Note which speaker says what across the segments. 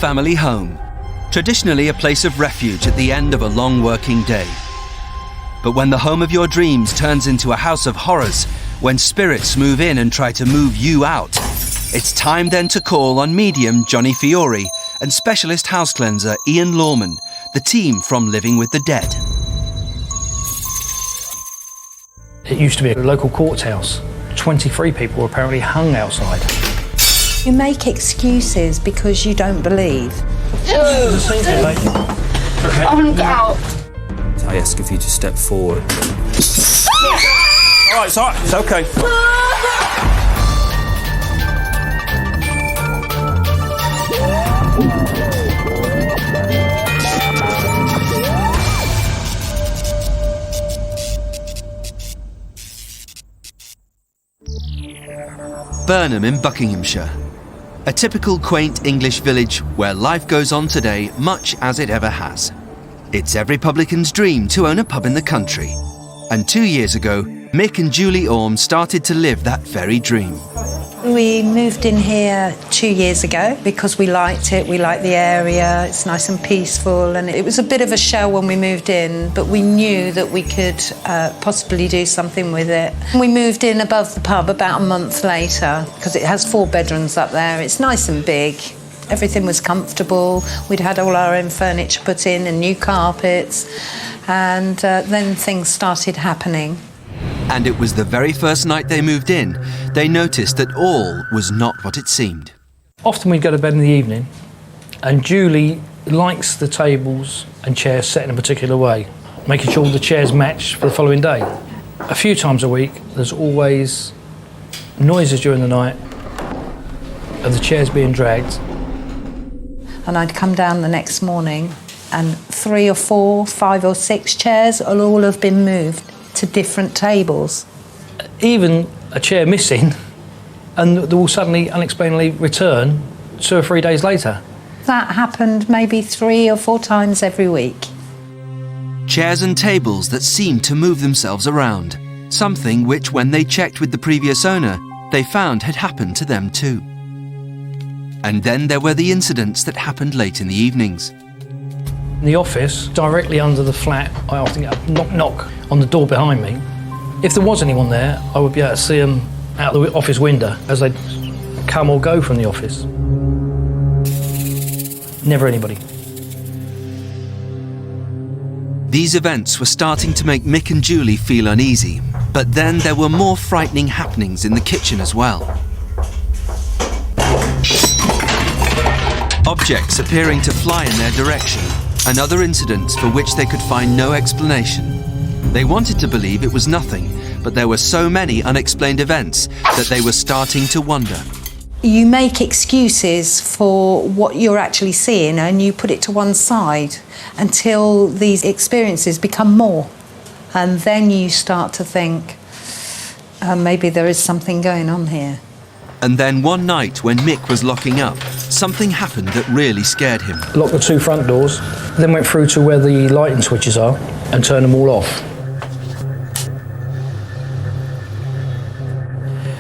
Speaker 1: family home, traditionally a place of refuge at the end of a long working day. But when the home of your dreams turns into a house of horrors, when spirits move in and try to move you out, it's time then to call on medium Johnny Fiore and specialist house cleanser Ian Lawman, the team from Living with the Dead.
Speaker 2: It used to be a local courthouse. 23 people were apparently hung outside.
Speaker 3: You make excuses because you don't believe.
Speaker 2: Okay.
Speaker 4: I want to get out.
Speaker 5: I ask if you to step forward.
Speaker 6: All right, it's okay.
Speaker 1: Burnham in Buckinghamshire. A typical quaint English village where life goes on today much as it ever has. It's every publican's dream to own a pub in the country. And 2 years ago, Mick and Julie Orme started to live that very dream.
Speaker 3: We moved in here 2 years ago because we liked it, we liked the area, it's nice and peaceful, and it was a bit of a shell when we moved in, but we knew that we could possibly do something with it. We moved in above the pub about a month later because it has 4 bedrooms up there. It's nice and big. Everything was comfortable. We'd had all our own furniture put in and new carpets, and then things started happening.
Speaker 1: And it was the very first night they moved in, they noticed that all was not what it seemed.
Speaker 2: Often we'd go to bed in the evening, and Julie likes the tables and chairs set in a particular way, making sure the chairs match for the following day. A few times a week, there's always noises during the night of the chairs being dragged.
Speaker 3: And I'd come down the next morning and 3 or 4, 5 or 6 chairs will all have been moved to different tables.
Speaker 2: Even a chair missing, and they will suddenly, unexplainably return 2 or 3 days later.
Speaker 3: That happened maybe 3 or 4 times every week.
Speaker 1: Chairs and tables that seemed to move themselves around, something which, when they checked with the previous owner, they found had happened to them too. And then there were the incidents that happened late in the evenings.
Speaker 2: In the office, directly under the flat, I often get a knock on the door behind me. If there was anyone there, I would be able to see them out the office window as they'd come or go from the office. Never anybody.
Speaker 1: These events were starting to make Mick and Julie feel uneasy, but then there were more frightening happenings in the kitchen as well. Objects appearing to fly in their direction, and other incidents for which they could find no explanation. They wanted to believe it was nothing, but there were so many unexplained events that they were starting to wonder.
Speaker 3: You make excuses for what you're actually seeing and you put it to one side until these experiences become more. And then you start to think, maybe there is something going on here.
Speaker 1: And then one night when Mick was locking up, something happened that really scared him.
Speaker 2: Locked the 2 front doors, then went through to where the lighting switches are and turned them all off.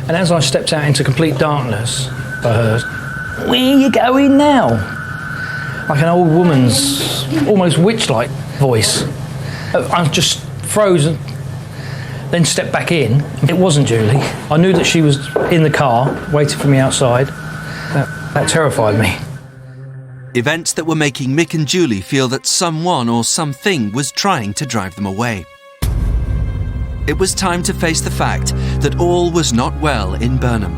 Speaker 2: And as I stepped out into complete darkness, I heard, "Where are you going now?" Like an old woman's, almost witch-like voice. I just froze and then stepped back in. It wasn't Julie. I knew that she was in the car, waiting for me outside. That terrified me.
Speaker 1: Events that were making Mick and Julie feel that someone or something was trying to drive them away. It was time to face the fact that all was not well in Burnham.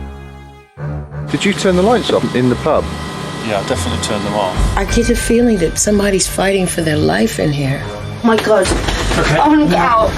Speaker 7: Did you turn the lights off in the pub?
Speaker 6: Yeah, I definitely turned them off.
Speaker 4: I get a feeling that somebody's fighting for their life in here. Oh my God.
Speaker 6: Okay.
Speaker 4: I want to get out.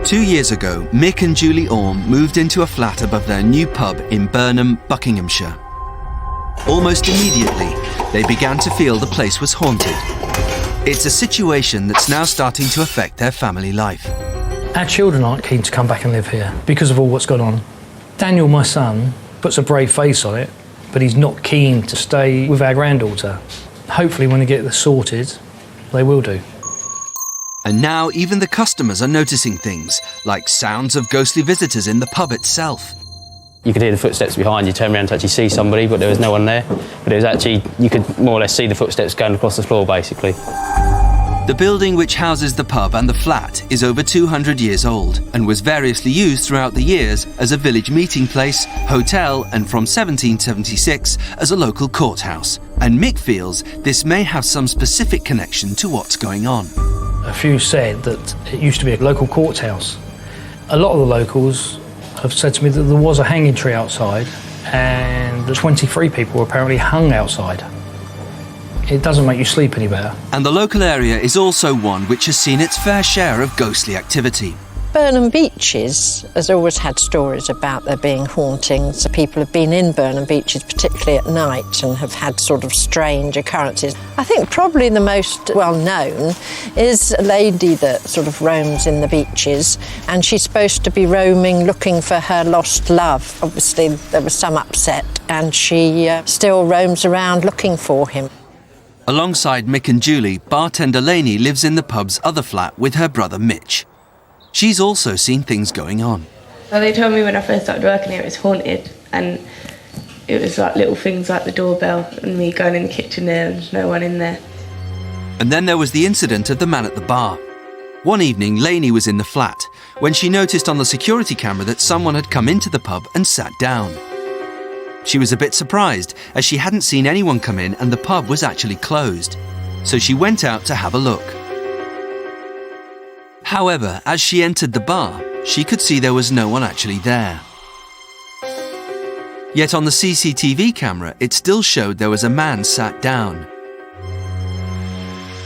Speaker 1: 2 years ago, Mick and Julie Orme moved into a flat above their new pub in Burnham, Buckinghamshire. Almost immediately, they began to feel the place was haunted. It's a situation that's now starting to affect their family life.
Speaker 2: Our children aren't keen to come back and live here because of all what's gone on. Daniel, my son, puts a brave face on it, but he's not keen to stay with our granddaughter. Hopefully when they get this sorted, they will do.
Speaker 1: And now even the customers are noticing things, like sounds of ghostly visitors in the pub itself.
Speaker 8: You could hear the footsteps behind you, turn around to actually see somebody, but there was no one there. But it was actually, you could more or less see the footsteps going across the floor, basically.
Speaker 1: The building which houses the pub and the flat is over 200 years old and was variously used throughout the years as a village meeting place, hotel, and from 1776 as a local courthouse. And Mick feels this may have some specific connection to what's going on.
Speaker 2: A few said that it used to be a local courthouse. A lot of the locals have said to me that there was a hanging tree outside and 23 people were apparently hung outside. It doesn't make you sleep any better.
Speaker 1: And the local area is also one which has seen its fair share of ghostly activity.
Speaker 9: Burnham Beeches has always had stories about there being hauntings. People have been in Burnham Beeches, particularly at night, and have had sort of strange occurrences. I think probably the most well-known is a lady that sort of roams in the beaches, and she's supposed to be roaming looking for her lost love. Obviously, there was some upset, and she still roams around looking for him.
Speaker 1: Alongside Mick and Julie, bartender Lainey lives in the pub's other flat with her brother Mitch. She's also seen things going on.
Speaker 10: Well, they told me when I first started working here it was haunted, and it was like little things like the doorbell and me going in the kitchen there and there's no one in there.
Speaker 1: And then there was the incident of the man at the bar. One evening, Lainey was in the flat when she noticed on the security camera that someone had come into the pub and sat down. She was a bit surprised as she hadn't seen anyone come in and the pub was actually closed. So she went out to have a look. However, as she entered the bar, she could see there was no one actually there. Yet on the CCTV camera, it still showed there was a man sat down.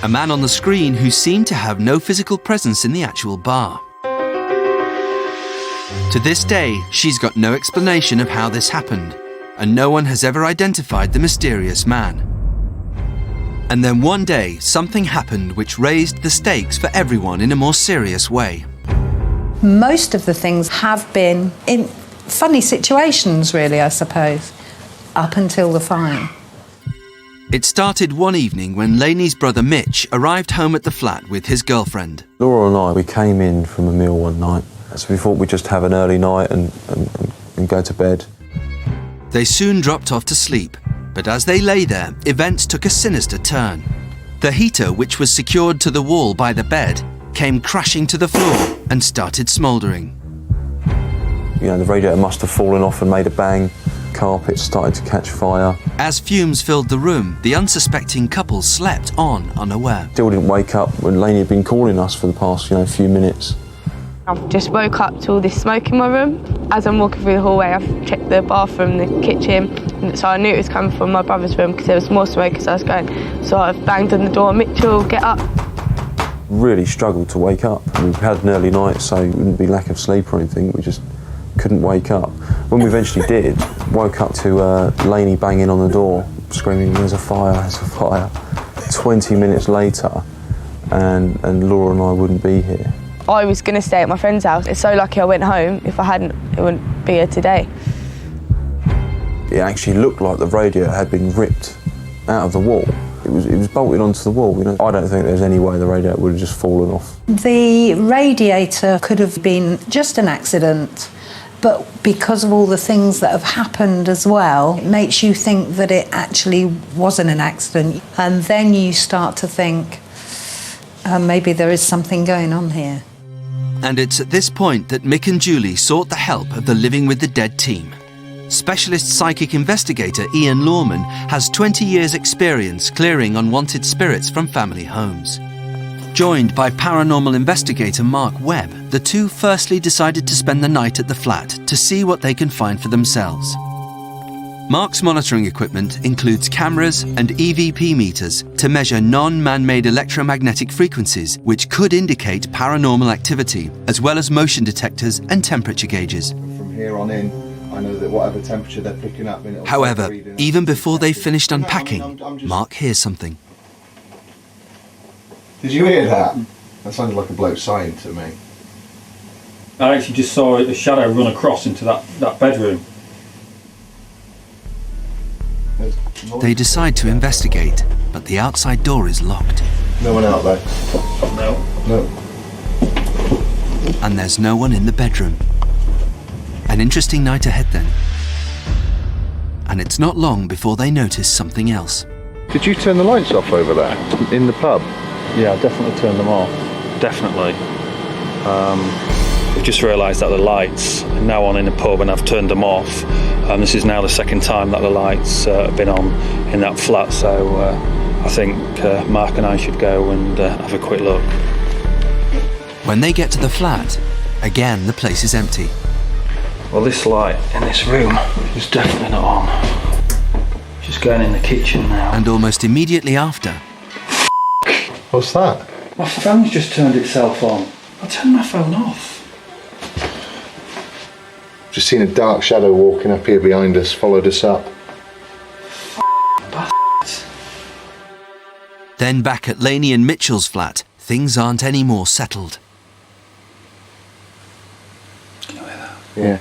Speaker 1: A man on the screen who seemed to have no physical presence in the actual bar. To this day, she's got no explanation of how this happened, and no one has ever identified the mysterious man. And then one day, something happened which raised the stakes for everyone in a more serious way.
Speaker 3: Most of the things have been in funny situations, really, I suppose, up until the fire.
Speaker 1: It started one evening when Lainey's brother Mitch arrived home at the flat with his girlfriend.
Speaker 11: Laura and I, we came in from a meal one night, so we thought we'd just have an early night and go to bed.
Speaker 1: They soon dropped off to sleep, but as they lay there, events took a sinister turn. The heater, which was secured to the wall by the bed, came crashing to the floor and started smouldering.
Speaker 11: You know, the radiator must have fallen off and made a bang. Carpet started to catch fire.
Speaker 1: As fumes filled the room, the unsuspecting couple slept on, unaware.
Speaker 11: Still didn't wake up when Lainey had been calling us for the past, few minutes.
Speaker 10: I've just woke up to all this smoke in my room. As I'm walking through the hallway, I've checked the bathroom, the kitchen, and so I knew it was coming from my brother's room because there was more smoke as I was going. So I've banged on the door, Mitchell, get up.
Speaker 11: Really struggled to wake up. We had an early night, so it wouldn't be lack of sleep or anything. We just couldn't wake up. When we eventually did, woke up to Lainey banging on the door, screaming, "There's a fire, there's a fire." 20 minutes later, and Laura and I wouldn't be here.
Speaker 10: I was going to stay at my friend's house. It's so lucky I went home. If I hadn't, it wouldn't be here today.
Speaker 11: It actually looked like the radiator had been ripped out of the wall. It was bolted onto the wall. I don't think there's any way the radiator would have just fallen off.
Speaker 3: The radiator could have been just an accident, but because of all the things that have happened as well, it makes you think that it actually wasn't an accident. And then you start to think, maybe there is something going on here.
Speaker 1: And it's at this point that Mick and Julie sought the help of the Living with the Dead team. Specialist psychic investigator Ian Lawman has 20 years' experience clearing unwanted spirits from family homes. Joined by paranormal investigator Mark Webb, the two firstly decided to spend the night at the flat to see what they can find for themselves. Mark's monitoring equipment includes cameras and EVP meters to measure non-man-made electromagnetic frequencies which could indicate paranormal activity, as well as motion detectors and temperature gauges.
Speaker 7: From here on in, I know that whatever temperature they're picking up...
Speaker 1: However, even before they've finished unpacking, Mark hears something.
Speaker 7: Did you hear that? That sounded like a bloke sighing to me.
Speaker 6: I actually just saw a shadow run across into that bedroom.
Speaker 1: They decide to investigate, but the outside door is locked.
Speaker 7: No one out there?
Speaker 6: No.
Speaker 7: No.
Speaker 1: And there's no one in the bedroom. An interesting night ahead then. And it's not long before they notice something else.
Speaker 7: Did you turn the lights off over there, in the pub?
Speaker 6: Yeah, I definitely turned them off. Definitely. We've just realised that the lights are now on in the pub and I've turned them off. This is now the second time that the lights have been on in that flat, so I think Mark and I should go and have a quick look.
Speaker 1: When they get to the flat, again the place is empty.
Speaker 6: Well, this light in this room is definitely not on. Just going in the kitchen now.
Speaker 1: And almost immediately after...
Speaker 7: What's that?
Speaker 6: My phone's just turned itself on. I turned my phone off.
Speaker 7: Just seen a dark shadow walking up here behind us, followed us up.
Speaker 1: Then back at Laney and Mitchell's flat, things aren't any more settled.
Speaker 6: Can you hear that?
Speaker 7: Yeah.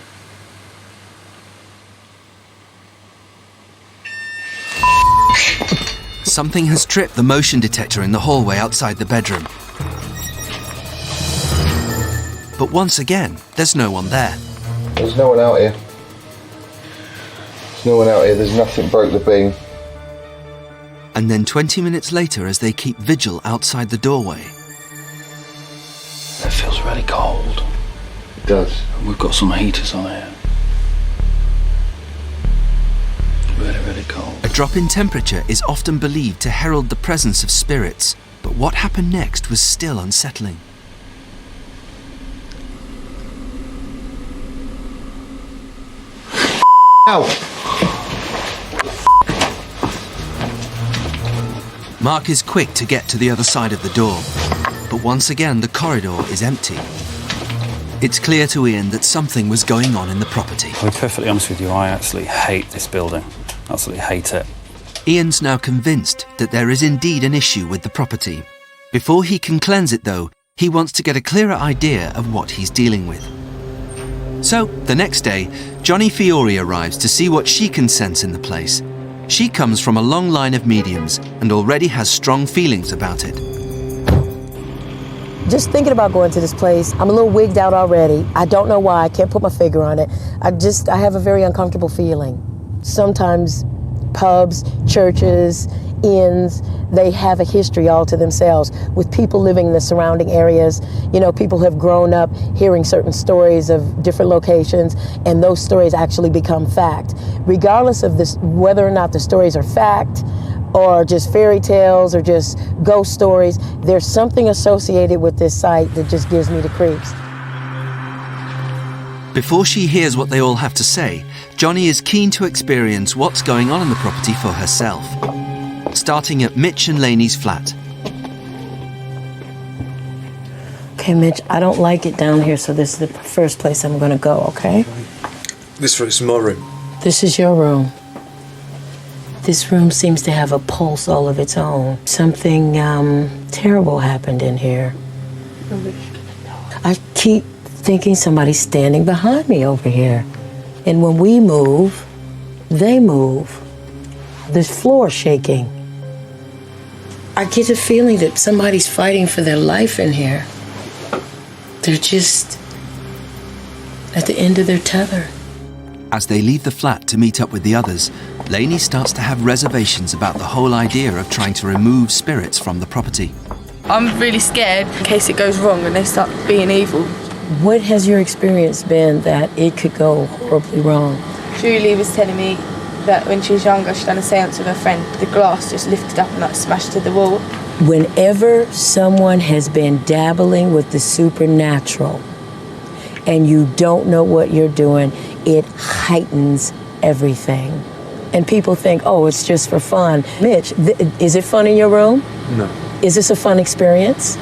Speaker 1: Something has tripped the motion detector in the hallway outside the bedroom. But once again, there's no one there.
Speaker 7: There's no one out here. There's no one out here. There's nothing broke the beam.
Speaker 1: And then 20 minutes later, as they keep vigil outside the doorway...
Speaker 6: It feels really cold.
Speaker 7: It does.
Speaker 6: And we've got some heaters on here. Really, really cold.
Speaker 1: A drop in temperature is often believed to herald the presence of spirits, but what happened next was still unsettling.
Speaker 7: Ow!
Speaker 1: Mark is quick to get to the other side of the door, but once again the corridor is empty. It's clear to Ian that something was going on in the property.
Speaker 6: I'll be perfectly honest with you, I actually hate this building. Absolutely hate it.
Speaker 1: Ian's now convinced that there is indeed an issue with the property. Before he can cleanse it though, he wants to get a clearer idea of what he's dealing with. So, the next day, Johnny Fiore arrives to see what she can sense in the place. She comes from a long line of mediums and already has strong feelings about it.
Speaker 4: Just thinking about going to this place, I'm a little wigged out already. I don't know why, I can't put my finger on it. I have a very uncomfortable feeling. Sometimes pubs, churches, inns, they have a history all to themselves with people living in the surrounding areas. You know, people have grown up hearing certain stories of different locations, and those stories actually become fact. Regardless of this, whether or not the stories are fact or just fairy tales or just ghost stories, there's something associated with this site that just gives me the creeps.
Speaker 1: Before she hears what they all have to say, Johnny is keen to experience what's going on in the property for herself. Starting at Mitch and Laney's flat.
Speaker 4: Okay, Mitch, I don't like it down here, so this is the first place I'm gonna go, okay?
Speaker 5: This is my room.
Speaker 4: This is your room. This room seems to have a pulse all of its own. Something terrible happened in here. I keep thinking somebody's standing behind me over here. And when we move, they move. The floor's shaking. I get a feeling that somebody's fighting for their life in here. They're just at the end of their tether.
Speaker 1: As they leave the flat to meet up with the others, Laney starts to have reservations about the whole idea of trying to remove spirits from the property.
Speaker 10: I'm really scared in case it goes wrong and they start being evil.
Speaker 4: What has your experience been that it could go horribly wrong?
Speaker 10: Julie was telling me that when she was younger, she'd done a seance with her friend. The glass just lifted up and like smashed to the wall.
Speaker 4: Whenever someone has been dabbling with the supernatural and you don't know what you're doing, it heightens everything. and people think, oh, it's just for fun. Mitch, is it fun in your room?
Speaker 5: No.
Speaker 4: Is this a fun experience?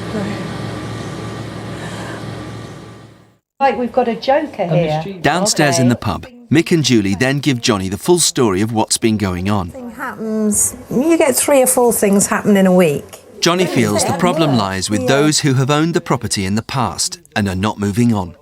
Speaker 3: Like we've got a joker here.
Speaker 1: Downstairs in the pub, Mick and Julie then give Johnny the full story of what's been going on.
Speaker 3: Happens, you get 3 or 4 things happen in a week.
Speaker 1: Johnny feels the problem lies with those who have owned the property in the past and are not moving on.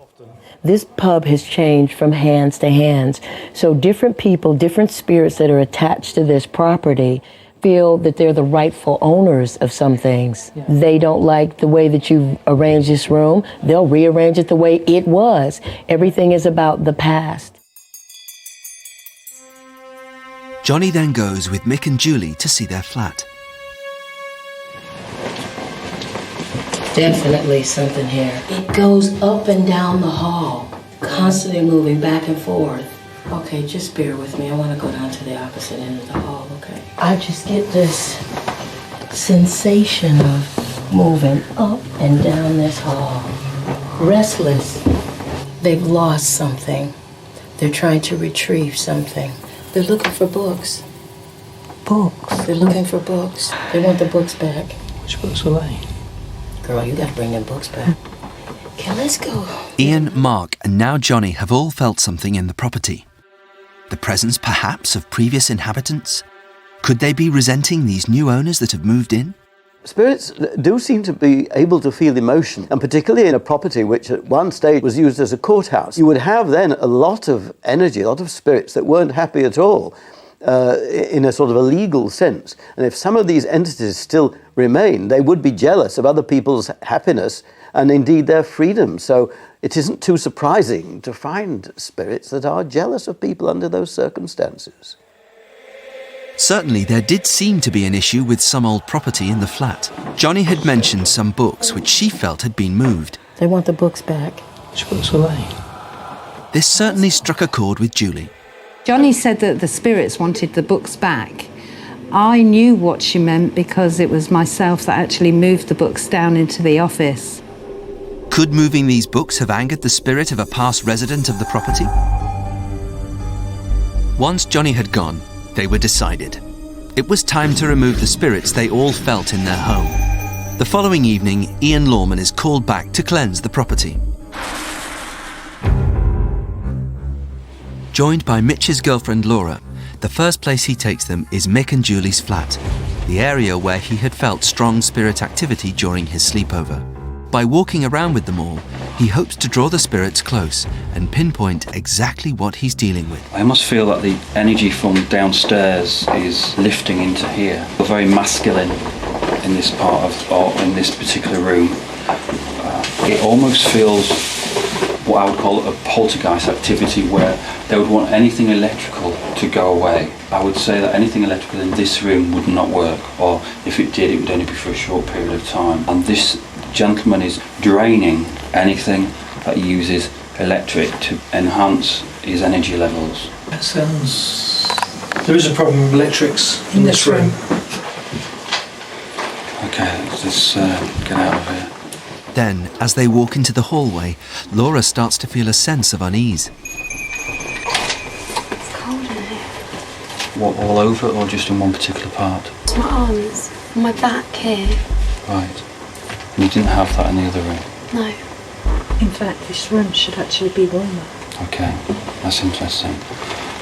Speaker 4: This pub has changed from hands to hands. So different people, different spirits that are attached to this property feel that they're the rightful owners of some things. Yeah. They don't like the way that you've arranged this room. They'll rearrange it the way it was. Everything is about the past.
Speaker 1: Johnny then goes with Mick and Julie to see their flat.
Speaker 4: Definitely something here. It goes up and down the hall, constantly moving back and forth. Okay, just bear with me. I want to go down to the opposite end of the hall, okay? I just get this sensation of moving up and down this hall. Restless. They've lost something. They're trying to retrieve something. They're looking for books. Books? They're looking for books. They want the books back.
Speaker 2: Which books are they?
Speaker 4: Girl, you gotta bring them books back. Okay, let's go.
Speaker 1: Ian, Mark, and now Johnny have all felt something in the property. The presence, perhaps, of previous inhabitants? Could they be resenting these new owners that have moved in?
Speaker 12: Spirits do seem to be able to feel emotion, and particularly in a property which at one stage was used as a courthouse. You would have then a lot of energy, a lot of spirits that weren't happy at all. In a sort of a legal sense. And if some of these entities still remain, they would be jealous of other people's happiness and indeed their freedom. So it isn't too surprising to find spirits that are jealous of people under those circumstances.
Speaker 1: Certainly there did seem to be an issue with some old property in the flat. Johnny had mentioned some books which she felt had been moved.
Speaker 4: They want the books back.
Speaker 2: Which books are they?
Speaker 1: This certainly struck a chord with Julie.
Speaker 3: Johnny said that the spirits wanted the books back. I knew what she meant because it was myself that actually moved the books down into the office.
Speaker 1: Could moving these books have angered the spirit of a past resident of the property? Once Johnny had gone, they were decided. It was time to remove the spirits they all felt in their home. The following evening, Ian Lawman is called back to cleanse the property. Joined by Mitch's girlfriend Laura, the first place he takes them is Mick and Julie's flat, the area where he had felt strong spirit activity during his sleepover. By walking around with them all, he hopes to draw the spirits close and pinpoint exactly what he's dealing with.
Speaker 6: I almost feel that the energy from downstairs is lifting into here. We're very masculine in this part of, or in this particular room. It almost feels what I would call a poltergeist activity where they would want anything electrical to go away. I would say that anything electrical in this room would not work, or if it did, it would only be for a short period of time. And this gentleman is draining anything that uses electric to enhance his energy levels.
Speaker 2: That sounds... There is a problem with electrics in this room.
Speaker 6: Okay, let's get out of here.
Speaker 1: Then, as they walk into the hallway, Laura starts to feel a sense of unease.
Speaker 13: It's cold in here.
Speaker 6: What, all over it or just in one particular part?
Speaker 13: It's my arms, and my back here.
Speaker 6: Right. And you didn't have that in the other room?
Speaker 13: No.
Speaker 3: In fact, this room should actually be warmer.
Speaker 6: Okay, that's interesting.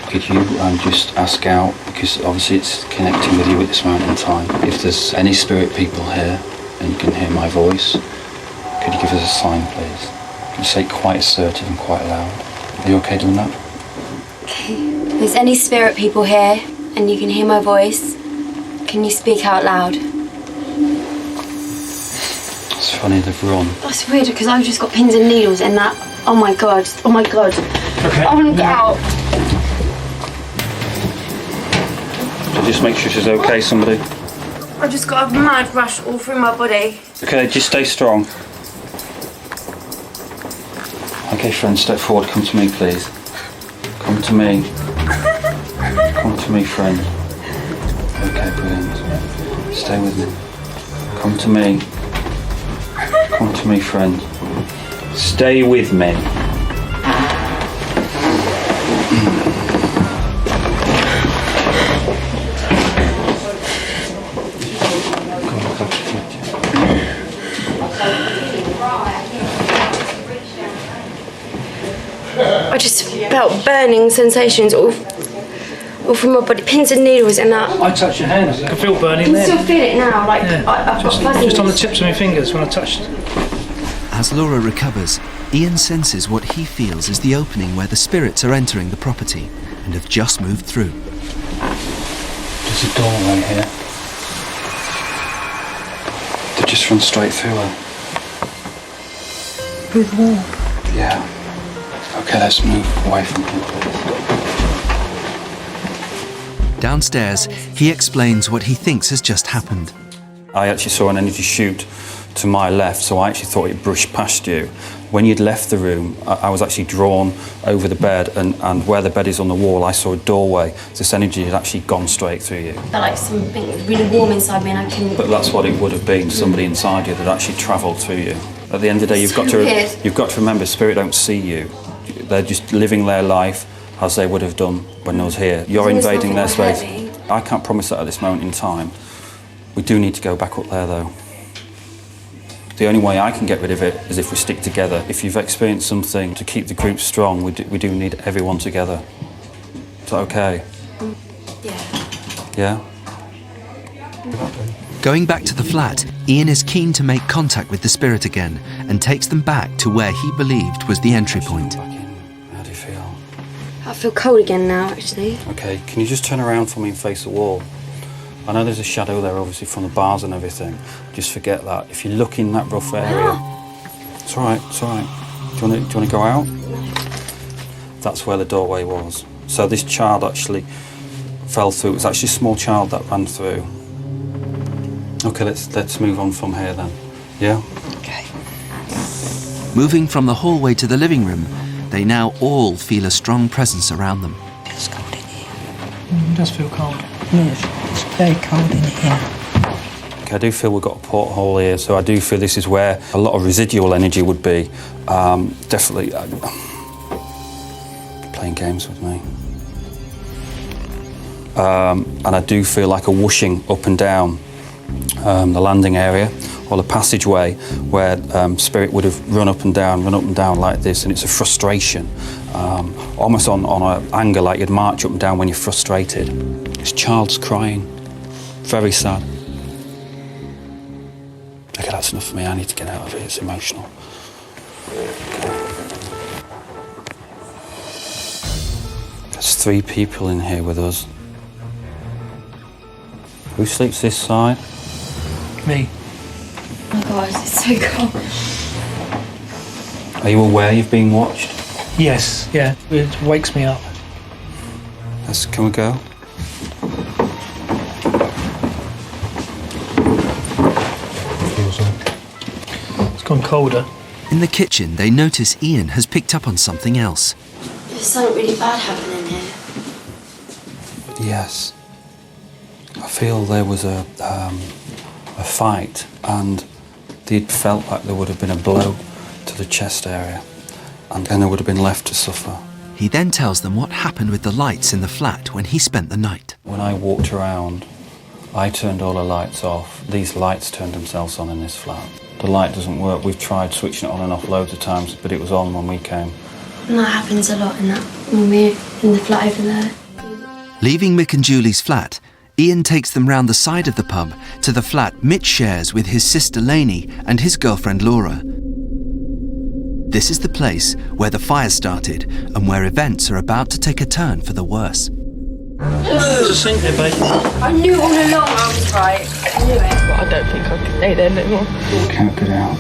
Speaker 6: Could you just ask out, because obviously it's connecting with you at this moment in time, if there's any spirit people here and you can hear my voice, could you give us a sign, please? Could you say it quite assertive and quite loud? Are you okay doing that?
Speaker 13: Okay. If there's any spirit people here and you can hear my voice, can you speak out loud?
Speaker 6: It's funny, they've run.
Speaker 13: That's weird because I've just got pins and needles and that. Oh my god. Oh my god.
Speaker 6: Okay.
Speaker 13: I want to get out.
Speaker 6: So just make sure she's okay, somebody.
Speaker 13: I just got a mad rush all through my body.
Speaker 6: Okay, just stay strong. Okay, friend, step forward. Come to me, please. Come to me. Come to me, friend. Okay, brilliant. Stay with me. Come to me. Come to me, friend. Stay with me.
Speaker 13: I just felt burning sensations all from my body, pins and needles and that.
Speaker 2: I touched your hand. I can feel burning there.
Speaker 13: I can still feel it now, like
Speaker 2: Yeah.
Speaker 13: I've got fuzzies.
Speaker 2: Just on the tips of my fingers when I touched.
Speaker 1: As Laura recovers, Ian senses what he feels is the opening where the spirits are entering the property and have just moved through.
Speaker 6: There's a doorway here. They just run straight through her.
Speaker 3: Through the wall.
Speaker 6: Yeah. Okay, let's move away from here, please.
Speaker 1: Downstairs, he explains what he thinks has just happened.
Speaker 6: I actually saw an energy shoot to my left, so I actually thought it brushed past you. When you'd left the room, I was actually drawn over the bed, and where the bed is on the wall, I saw a doorway. This energy had actually gone straight through you.
Speaker 13: Felt like something really warm inside me and I couldn't...
Speaker 6: But that's what it would have been, somebody inside you that actually travelled through you. At the end of the day, you've got to remember, spirit don't see you. They're just living their life as they would have done when I was here. You're invading their space. I can't promise that at this moment in time. We do need to go back up there, though. The only way I can get rid of it is if we stick together. If you've experienced something, to keep the group strong, we do need everyone together. Is that okay? Yeah?
Speaker 1: Going back to the flat, Ian is keen to make contact with the spirit again and takes them back to where he believed was the entry point.
Speaker 6: How do you feel?
Speaker 13: I feel cold again now, actually.
Speaker 6: Okay, can you just turn around for me and face the wall? I know there's a shadow there, obviously, from the bars and everything. Just forget that. If you look in that rough area... It's all right, it's all right. Do you want to go out? That's where the doorway was. So this child actually fell through. It was actually a small child that ran through. Okay, let's move on from here then. Yeah?
Speaker 3: Okay.
Speaker 1: Moving from the hallway to the living room, they now all feel a strong presence around them.
Speaker 3: Feels cold in here.
Speaker 2: It does feel cold.
Speaker 3: Yes, it's very cold in here.
Speaker 6: Okay, I do feel we've got a porthole here, so I do feel this is where a lot of residual energy would be. Definitely playing games with me. And I do feel like a whooshing up and down the landing area or the passageway where spirit would have run up and down like this, and it's a frustration, almost on an anger, like you'd march up and down when you're frustrated. This child's crying, very sad. Okay, that's enough for me. I need to get out of it. It's emotional. Okay. There's 3 people in here with us. Who sleeps this side?
Speaker 2: Me.
Speaker 13: Oh my God, it's so cold.
Speaker 6: Are you aware you've been watched?
Speaker 2: Yes, yeah. It wakes me up.
Speaker 6: Can we go?
Speaker 2: It's gone colder.
Speaker 1: In the kitchen, they notice Ian has picked up on something else.
Speaker 13: There's something really bad happening here.
Speaker 6: Yes. I feel there was a fight, and they'd felt like there would have been a blow to the chest area, and then they would have been left to suffer.
Speaker 1: He then tells them what happened with the lights in the flat when he spent the night.
Speaker 6: When I walked around, I turned all the lights off. These lights turned themselves on in this flat. The light doesn't work. We've tried switching it on and off loads of times, but it was on when we came.
Speaker 13: And that happens a lot when we're in the flat over there.
Speaker 1: Leaving Mick and Julie's flat, Ian takes them round the side of the pub to the flat Mitch shares with his sister Lainey and his girlfriend Laura. This is the place where the fire started and where events are about to take a turn for the worse.
Speaker 2: There's a sink there, babe.
Speaker 13: I knew all along I was right. I knew it.
Speaker 10: But I don't think I can stay there no more.
Speaker 6: Can't get out.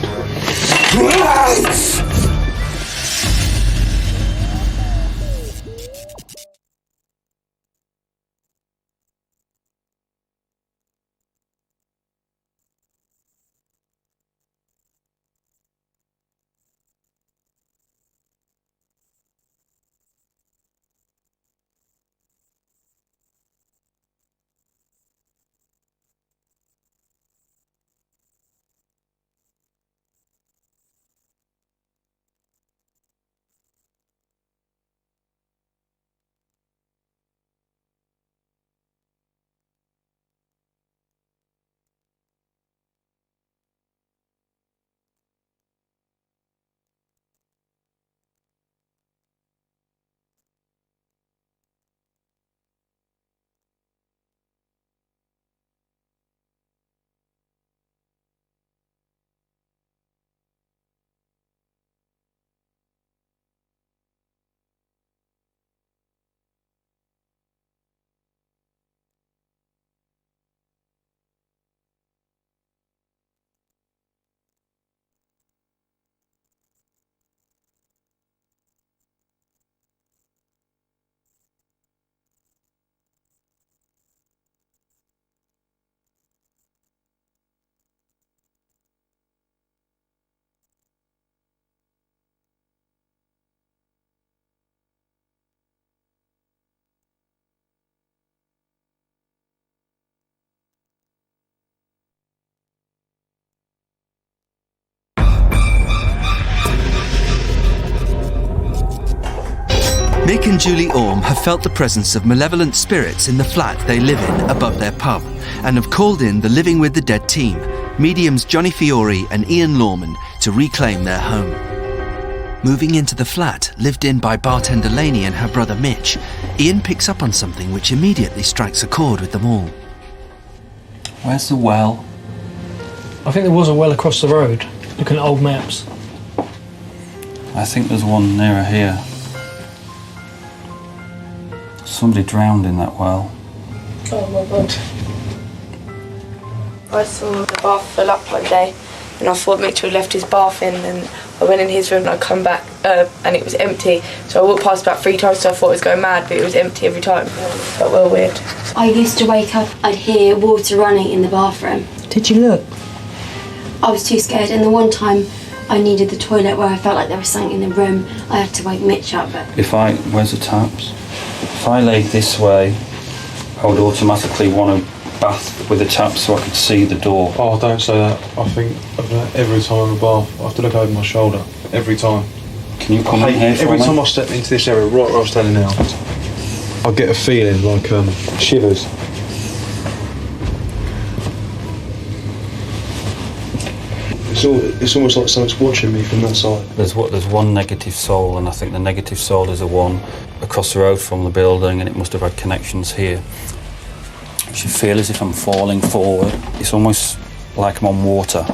Speaker 1: Nick and Julie Orme have felt the presence of malevolent spirits in the flat they live in above their pub and have called in the Living with the Dead team, mediums Johnny Fiore and Ian Lawman, to reclaim their home. Moving into the flat, lived in by bartender Lainey and her brother Mitch, Ian picks up on something which immediately strikes a chord with them all.
Speaker 6: Where's the well?
Speaker 2: I think there was a well across the road, looking at old maps.
Speaker 6: I think there's one nearer here. Somebody drowned in that well.
Speaker 10: Oh my god. I saw the bath fill up one day and I thought Mitchell left his bath in, and I went in his room and I come back and it was empty. So I walked past about 3 times, so I thought I was going mad, but it was empty every time. It felt well weird.
Speaker 13: I used to wake up, I'd hear water running in the bathroom.
Speaker 3: Did you look?
Speaker 13: I was too scared, and the one time I needed the toilet where I felt like there was something in the room, I had to wake Mitch up. But
Speaker 6: Where's the taps? If I laid this way, I would automatically want to bath with the taps so I could see the door.
Speaker 11: Oh, don't say that. I think of that every time I'm in a bath. I have to look over my shoulder. Every time.
Speaker 6: Can you come in here for
Speaker 11: Every
Speaker 6: me?
Speaker 11: time I step into this area, right where I'm standing now, I get a feeling like shivers. It's almost like something's watching me from that side.
Speaker 6: There's one negative soul, and I think the negative soul is the one across the road from the building, and it must have had connections here. I should feel as if I'm falling forward. It's almost like I'm on water.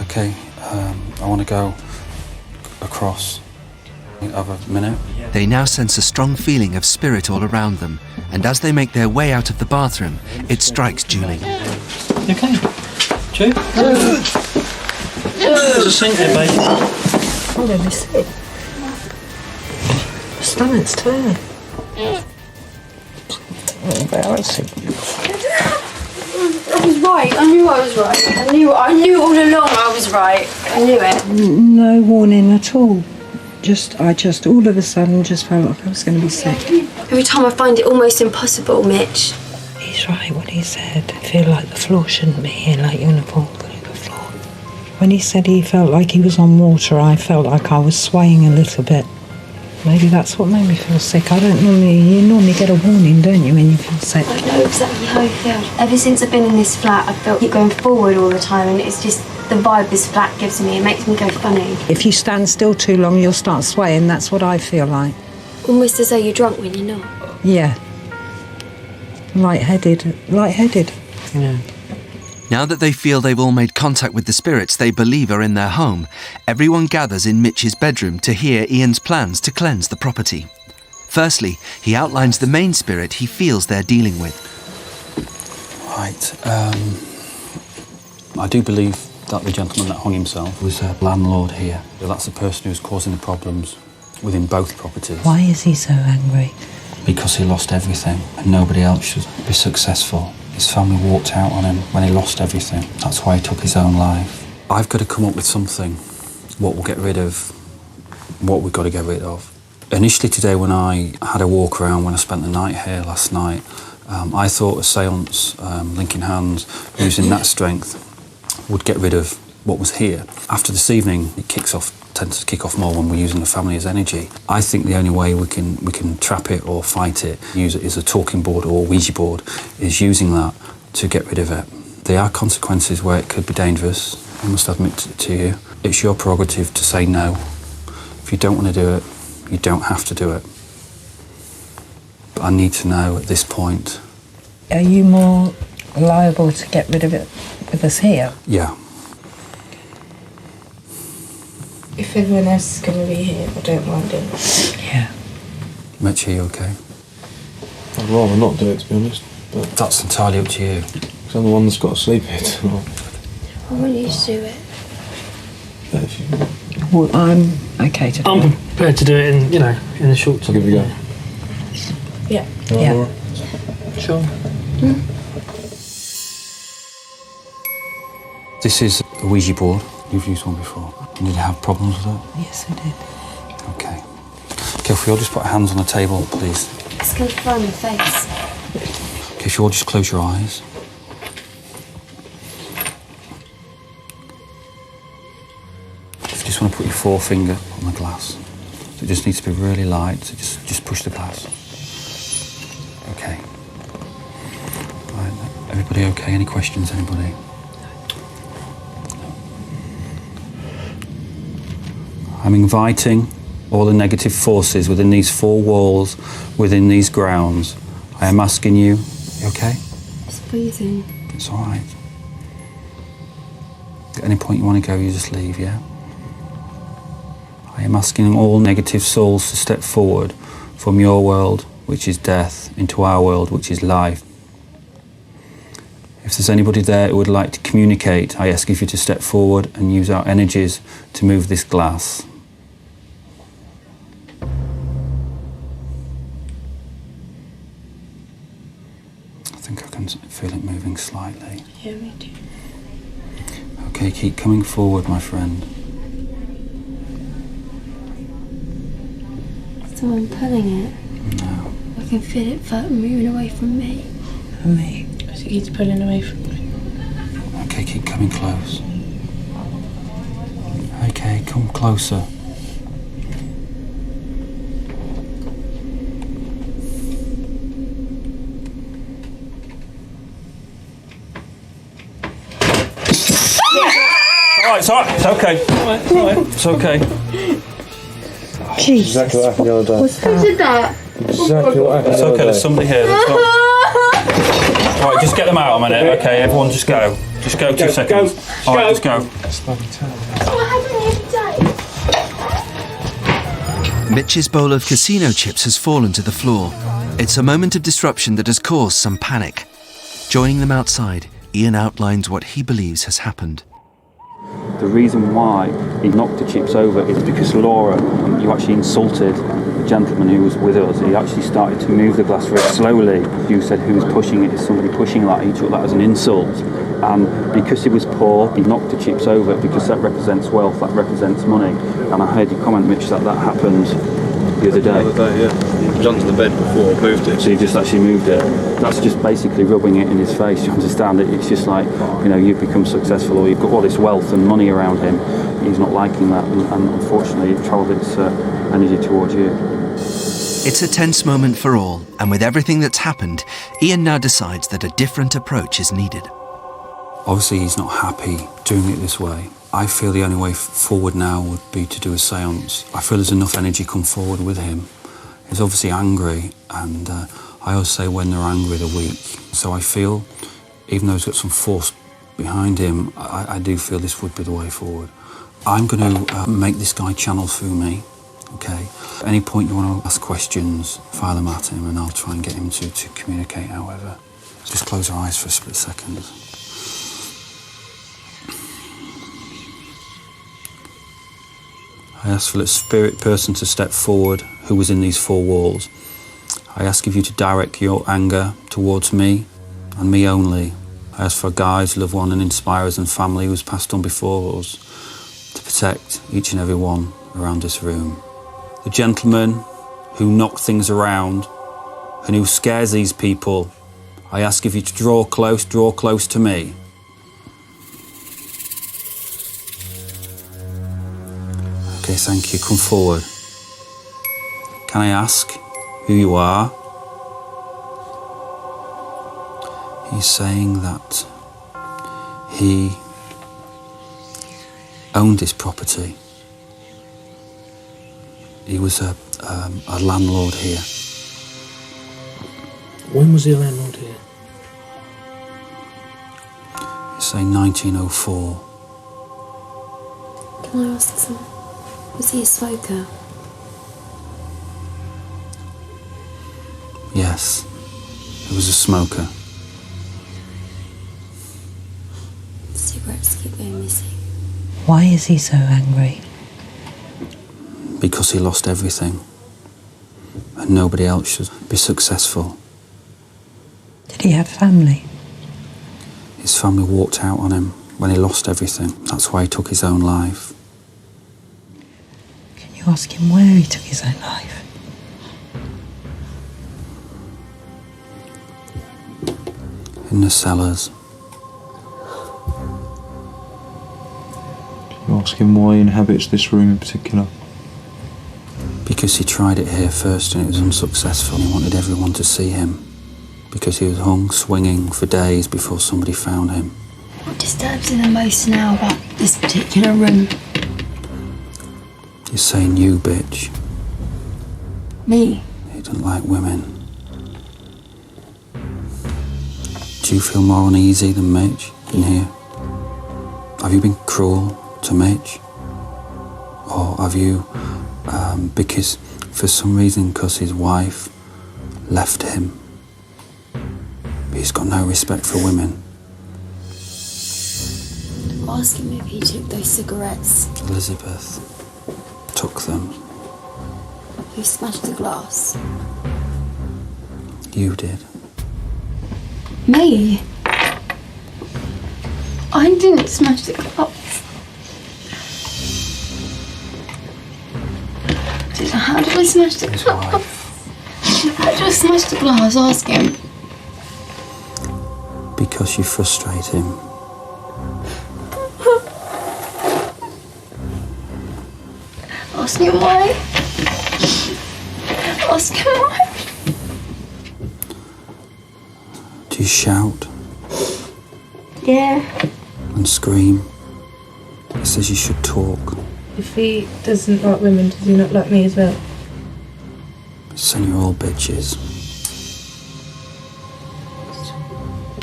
Speaker 6: Okay, I want to go across. Have a minute.
Speaker 1: They now sense a strong feeling of spirit all around them, and as they make their way out of the bathroom, it strikes Julie.
Speaker 2: You okay? Ju? There's a sink there, babe.
Speaker 4: Oh, let me see. Stomach's turning. Embarrassing.
Speaker 13: I was right. I knew I was right. I knew all along I was right. I knew it.
Speaker 3: No warning at all. I just all of a sudden just felt like I was going to be sick.
Speaker 13: Every time I find it almost impossible, Mitch.
Speaker 3: He's right when he said, I feel like the floor shouldn't be here, like you're in a pool, but in the floor. When he said he felt like he was on water, I felt like I was swaying a little bit. Maybe that's what made me feel sick. You normally get a warning, don't you, when you feel sick?
Speaker 13: I know exactly how I feel. Ever since I've been in this flat, I felt keep going forward all the time, and it's just the vibe this flat gives me. It makes me go funny.
Speaker 3: If you stand still too long, you'll start swaying. That's what I feel like.
Speaker 13: Almost as though you're drunk when you're not.
Speaker 3: Yeah. Lightheaded, you know.
Speaker 1: Now that they feel they've all made contact with the spirits they believe are in their home, everyone gathers in Mitch's bedroom to hear Ian's plans to cleanse the property. Firstly, he outlines the main spirit he feels they're dealing with.
Speaker 6: Right, I do believe that the gentleman that hung himself was a landlord here. That's the person who's causing the problems within both properties.
Speaker 3: Why is he so angry?
Speaker 6: Because he lost everything and nobody else should be successful. His family walked out on him when he lost everything. That's why he took his own life. I've got to come up with something, what we'll get rid of, what we've got to get rid of. Initially today when I had a walk around, when I spent the night here last night, I thought a seance, linking hands, using that strength, would get rid of what was here. After this evening, it tends to kick off more when we're using the family as energy. I think the only way we can trap it or fight it, use it as a talking board or a Ouija board, is using that to get rid of it. There are consequences where it could be dangerous, I must admit to you. It's your prerogative to say no. If you don't want to do it, you don't have to do it. But I need to know at this point.
Speaker 3: Are you more liable to get rid of it with us here?
Speaker 6: Yeah.
Speaker 10: If everyone else is going to be here, I don't mind it.
Speaker 3: Yeah.
Speaker 6: Mitch, are you okay?
Speaker 11: I'd rather not do it, to be honest. But
Speaker 6: that's entirely up to you.
Speaker 11: Because I'm the one that's got to sleep here tonight.
Speaker 13: I want you to do it.
Speaker 11: But if you...
Speaker 3: Well, I'm okay to do it.
Speaker 2: I'm prepared to do it in the short term.
Speaker 11: I'll give it a go.
Speaker 10: Yeah.
Speaker 3: Yeah.
Speaker 11: All right.
Speaker 2: Sure.
Speaker 6: This is a Ouija board. You've used one before. Did you have problems with it?
Speaker 3: Yes, I did.
Speaker 6: Okay. Okay, if we all just put our hands on the table, please.
Speaker 13: It's going to fly in your face.
Speaker 6: Okay, if you all just close your eyes. If you just want to put your forefinger on the glass. So it just needs to be really light, so just push the glass. Okay. Right, everybody okay? Any questions, anybody? I'm inviting all the negative forces within these 4 walls, within these grounds. I am asking you, you okay?
Speaker 13: Just breathing.
Speaker 6: It's all right. At any point you want to go, you just leave, yeah? I am asking all negative souls to step forward from your world, which is death, into our world, which is life. If there's anybody there who would like to communicate, I ask you to step forward and use our energies to move this glass. I think I can feel it moving slightly.
Speaker 13: Yeah, me too.
Speaker 6: Okay, keep coming forward, my friend.
Speaker 13: Someone pulling it?
Speaker 6: No.
Speaker 13: I can feel it moving away from me.
Speaker 3: From me.
Speaker 14: I think he's pulling away from me.
Speaker 6: Okay, keep coming close. Okay, come closer. It's all right, it's okay. It's okay.
Speaker 3: Jesus.
Speaker 11: Exactly what happened the other day.
Speaker 13: Who did that?
Speaker 11: Exactly what happened
Speaker 6: It's
Speaker 11: the other
Speaker 6: okay,
Speaker 11: day.
Speaker 6: there's somebody here. Right, just get them out a minute. Okay, everyone just go. Just go 2 seconds. All right, just go.
Speaker 1: Mitch's bowl of casino chips has fallen to the floor. It's a moment of disruption that has caused some panic. Joining them outside, Ian outlines what he believes has happened.
Speaker 6: The reason why he knocked the chips over is because Laura, you actually insulted the gentleman who was with us. He actually started to move the glass very slowly. You said who was pushing it? Is somebody pushing that? He took that as an insult. And because he was poor, he knocked the chips over because that represents wealth, that represents money. And I heard you comment, Mitch, that happened the other day.
Speaker 5: The other day, yeah. He was under the bed before I moved it.
Speaker 6: So you just actually moved it. That's just basically rubbing it in his face. You understand it? It's just like, you know, you've become successful or you've got all this wealth and money around him. He's not liking that, and unfortunately it travelled its energy towards you.
Speaker 1: It's a tense moment for all, and with everything that's happened, Ian now decides that a different approach is needed.
Speaker 6: Obviously he's not happy doing it this way. I feel the only way forward now would be to do a séance. I feel there's enough energy come forward with him. He's obviously angry, and I always say when they're angry, they're weak. So I feel, even though he's got some force behind him, I do feel this would be the way forward. I'm going to make this guy channel through me, okay? At any point you want to ask questions, fire them at him, and I'll try and get him to communicate, however. Just close our eyes for a split second. I ask for the spirit person to step forward who was in these 4 walls. I ask of you to direct your anger towards me and me only. I ask for a guide, loved one and inspirers and family who's passed on before us to protect each and every one around this room. The gentleman who knocked things around and who scares these people, I ask of you to draw close to me. Okay, thank you. Come forward. Can I ask who you are? He's saying that he owned this property. He was a landlord here.
Speaker 2: When was he a landlord here?
Speaker 6: He's saying 1904.
Speaker 13: Can I ask something? Was he a smoker?
Speaker 6: Yes, he was a smoker.
Speaker 13: Cigarettes keep going missing.
Speaker 3: Why is he so angry?
Speaker 6: Because he lost everything. And nobody else should be successful.
Speaker 3: Did he have family?
Speaker 6: His family walked out on him when he lost everything. That's why he took his own life.
Speaker 3: Can you ask him where he took his own life?
Speaker 6: In the cellars.
Speaker 11: You ask him why he inhabits this room in particular.
Speaker 15: Because he tried it here first and it was unsuccessful. He wanted everyone to see him. Because he was hung swinging for days before somebody found him.
Speaker 13: What disturbs you the most now about this particular room?
Speaker 15: He's saying you, bitch.
Speaker 13: Me?
Speaker 15: He doesn't like women. Do you feel more uneasy than Mitch in here? Have you been cruel to Mitch? Or have you, because for some reason, because his wife left him, he's got no respect for women.
Speaker 13: Ask him if he took those cigarettes.
Speaker 15: Elizabeth took them.
Speaker 13: Who smashed the glass?
Speaker 15: You did.
Speaker 13: Me? I didn't smash the glass. How did I smash the glass? How did I smash the glass? Ask him.
Speaker 15: Because you frustrate him.
Speaker 13: Ask him why. Ask him why.
Speaker 15: Do you shout
Speaker 13: Yeah.
Speaker 15: and scream? He says you should talk.
Speaker 14: If he doesn't like women, does he not like me as well?
Speaker 15: He's saying you're all bitches.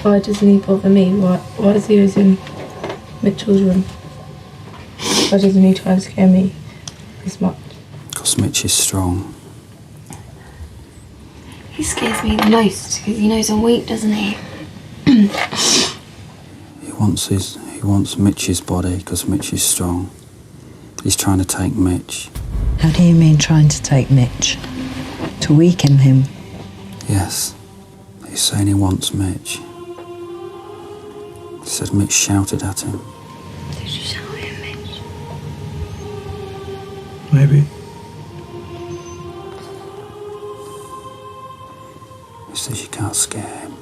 Speaker 14: Why doesn't he bother me? Why is he always in Mitchell's room? Why doesn't he try and scare me as much?
Speaker 15: Because Mitch is strong.
Speaker 13: He scares me the most because he knows I'm weak, doesn't he?
Speaker 15: He wants Mitch's body because Mitch is strong. He's trying to take Mitch.
Speaker 3: How do you mean trying to take Mitch? To weaken him?
Speaker 15: Yes. He's saying he wants Mitch. He said Mitch shouted at him.
Speaker 13: Did you shout at him, Mitch?
Speaker 15: Maybe. He says you can't scare him.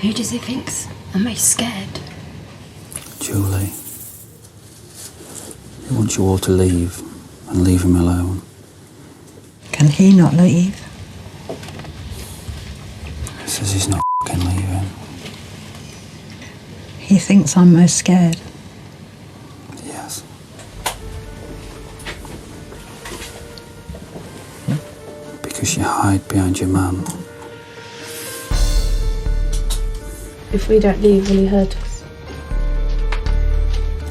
Speaker 13: Who does he think's I'm most scared?
Speaker 15: Julie. He wants you all to leave and leave him alone.
Speaker 3: Can he not leave?
Speaker 15: He says he's not f***ing leaving.
Speaker 3: He thinks I'm most scared.
Speaker 15: Yes. Because you hide behind your man.
Speaker 14: If we don't leave, will he hurt us?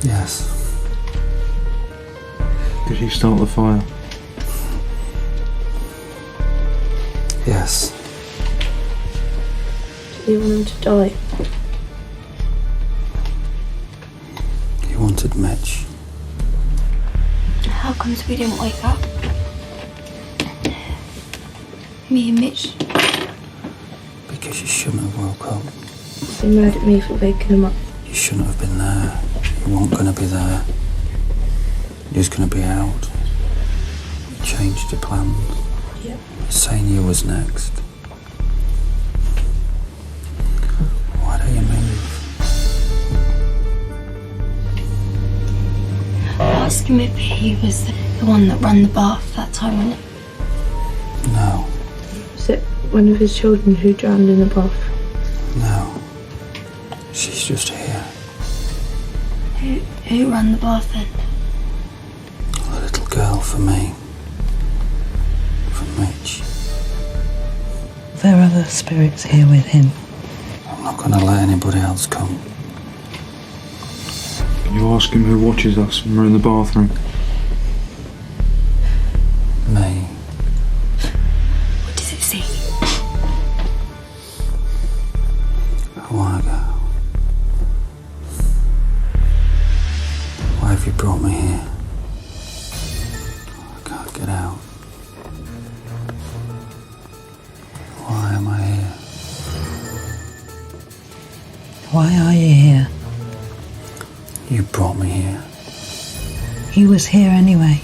Speaker 15: Yes.
Speaker 11: Did he start the fire?
Speaker 15: Yes.
Speaker 14: Do you want him to die?
Speaker 15: He wanted Mitch.
Speaker 13: How comes we didn't wake up? Me and Mitch.
Speaker 15: Because you shouldn't have woke up.
Speaker 14: He's mad at me for waking him up.
Speaker 15: You shouldn't have been there. You weren't going to be there. You was going to be out. You changed your plans.
Speaker 14: Yep.
Speaker 15: Saying you was next. Why don't you move?
Speaker 13: Ask him if he was the one that ran the bath that time, wasn't it?
Speaker 15: No.
Speaker 14: Was it one of his children who drowned in the bath?
Speaker 15: No. She's just here.
Speaker 13: Who ran the bath then?
Speaker 15: A little girl for me. For Mitch.
Speaker 3: There are other spirits here with him.
Speaker 15: I'm not going to let anybody else come.
Speaker 11: Can you ask him who watches us when we're in the bathroom?
Speaker 15: Me.
Speaker 13: What does it say?
Speaker 15: I want to go. Why have you brought me here? I can't get out. Why am I here?
Speaker 3: Why are you here?
Speaker 15: You brought me here.
Speaker 3: He was here anyway.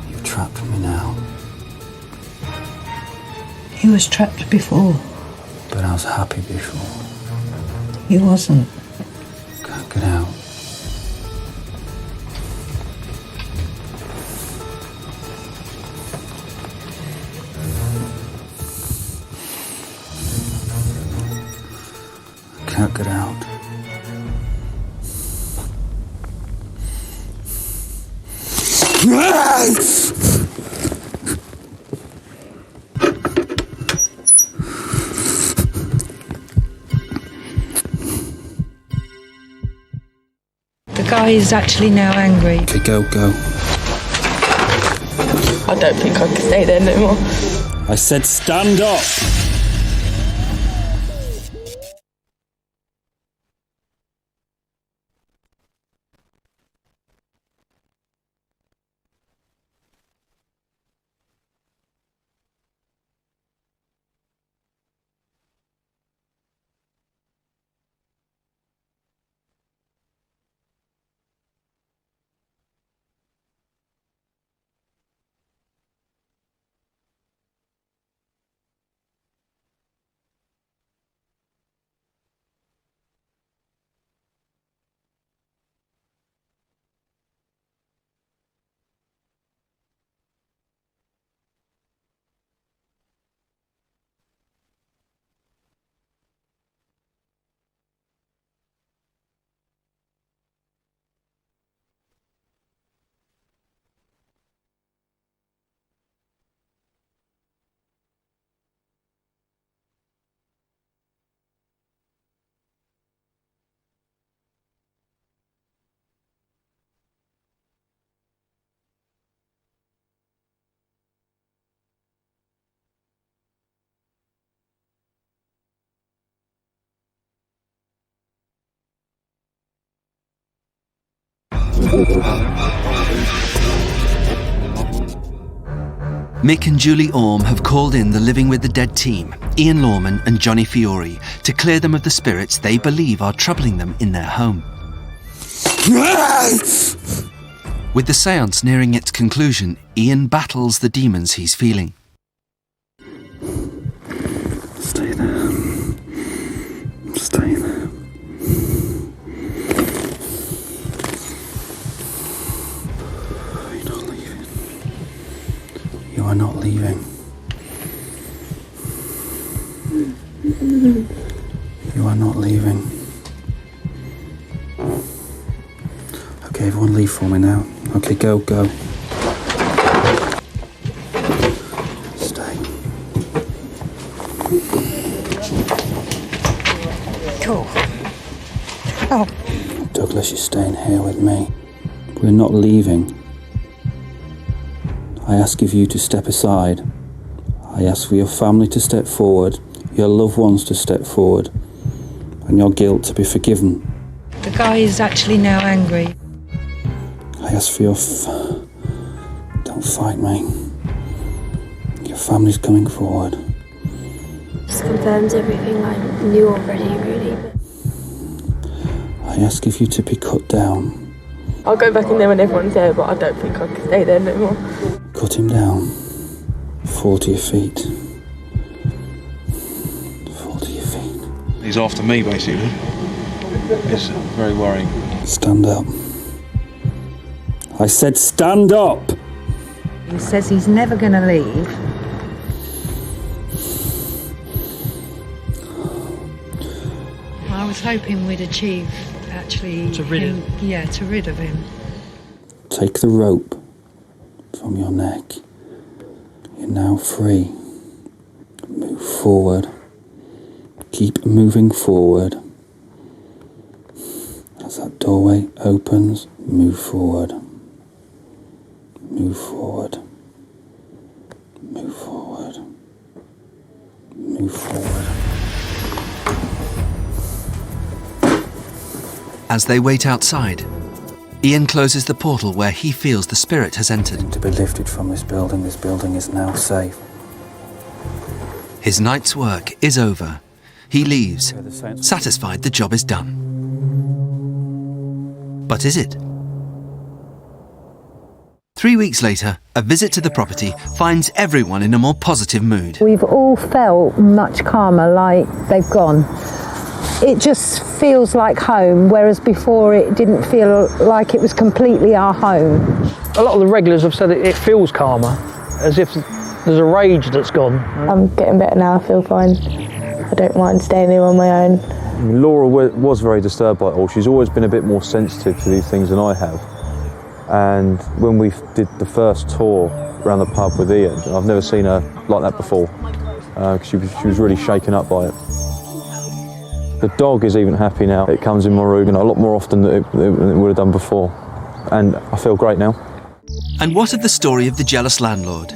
Speaker 15: You trapped me now.
Speaker 3: He was trapped before.
Speaker 15: But I was happy before.
Speaker 3: He wasn't.
Speaker 15: Can't get out. suck it out.
Speaker 3: The guy is actually now angry.
Speaker 15: Okay, go.
Speaker 10: I don't think I can stay there no more.
Speaker 15: I said stand up!
Speaker 1: Mick and Julie Orme have called in the Living with the Dead team, Ian Lawman and Johnny Fiore, to clear them of the spirits they believe are troubling them in their home. With the séance nearing its conclusion, Ian battles the demons he's feeling.
Speaker 15: Stay there. Stay there. You're not leaving. You are not leaving. You are not leaving. Okay, everyone leave for me now. Okay, go. Stay.
Speaker 3: Cool. Oh.
Speaker 15: Douglas, you're staying here with me. We're not leaving. I ask of you to step aside. I ask for your family to step forward, your loved ones to step forward, and your guilt to be forgiven.
Speaker 3: The guy is actually now angry.
Speaker 15: I ask for your don't fight me. Your family's coming forward.
Speaker 13: Just confirms everything I knew already, really.
Speaker 15: I ask of you to be cut down.
Speaker 10: I'll go back in there when everyone's there, but I don't think I can stay there no more.
Speaker 15: Cut him down. Fall to your feet. Fall to your feet.
Speaker 5: He's after me, basically. It's very worrying.
Speaker 15: Stand up. I said stand up!
Speaker 3: He says he's never going to leave. I was hoping we'd achieve, actually...
Speaker 2: To rid him?
Speaker 3: Yeah, to rid of him.
Speaker 15: Take the rope from your neck. You're now free. Move forward. Keep moving forward. As that doorway opens, move forward. Move forward. Move forward. Move forward.
Speaker 1: As they wait outside, Ian closes the portal where he feels the spirit has entered.
Speaker 15: To be lifted from this building is now safe.
Speaker 1: His night's work is over. He leaves, satisfied the job is done. But is it? 3 weeks later, a visit to the property finds everyone in a more positive mood.
Speaker 3: We've all felt much calmer, like they've gone. It just feels like home, whereas before it didn't feel like it was completely our home.
Speaker 2: A lot of the regulars have said it feels calmer, as if there's a rage that's gone.
Speaker 14: I'm getting better now, I feel fine. I don't mind staying here on my own.
Speaker 11: I mean, Laura was very disturbed by it all. She's always been a bit more sensitive to these things than I have. And when we did the first tour around the pub with Ian, I've never seen her like that before. She was really shaken up by it. The dog is even happy now. It comes in my room a lot more often than it would have done before. And I feel great now.
Speaker 1: And what of the story of the jealous landlord?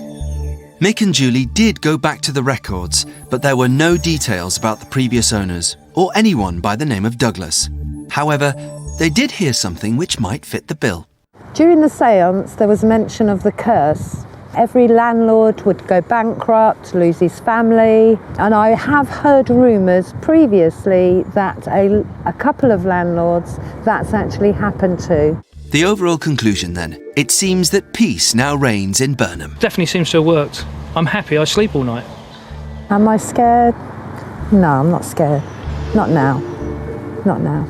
Speaker 1: Mick and Julie did go back to the records, but there were no details about the previous owners or anyone by the name of Douglas. However, they did hear something which might fit the bill.
Speaker 3: During the séance, there was mention of the curse. Every landlord would go bankrupt, lose his family, and I have heard rumours previously that a couple of landlords that's actually happened to.
Speaker 1: The overall conclusion then, it seems that peace now reigns in Burnham.
Speaker 2: Definitely seems to have worked. I'm happy, I sleep all night.
Speaker 3: Am I scared? No, I'm not scared. Not now. Not now.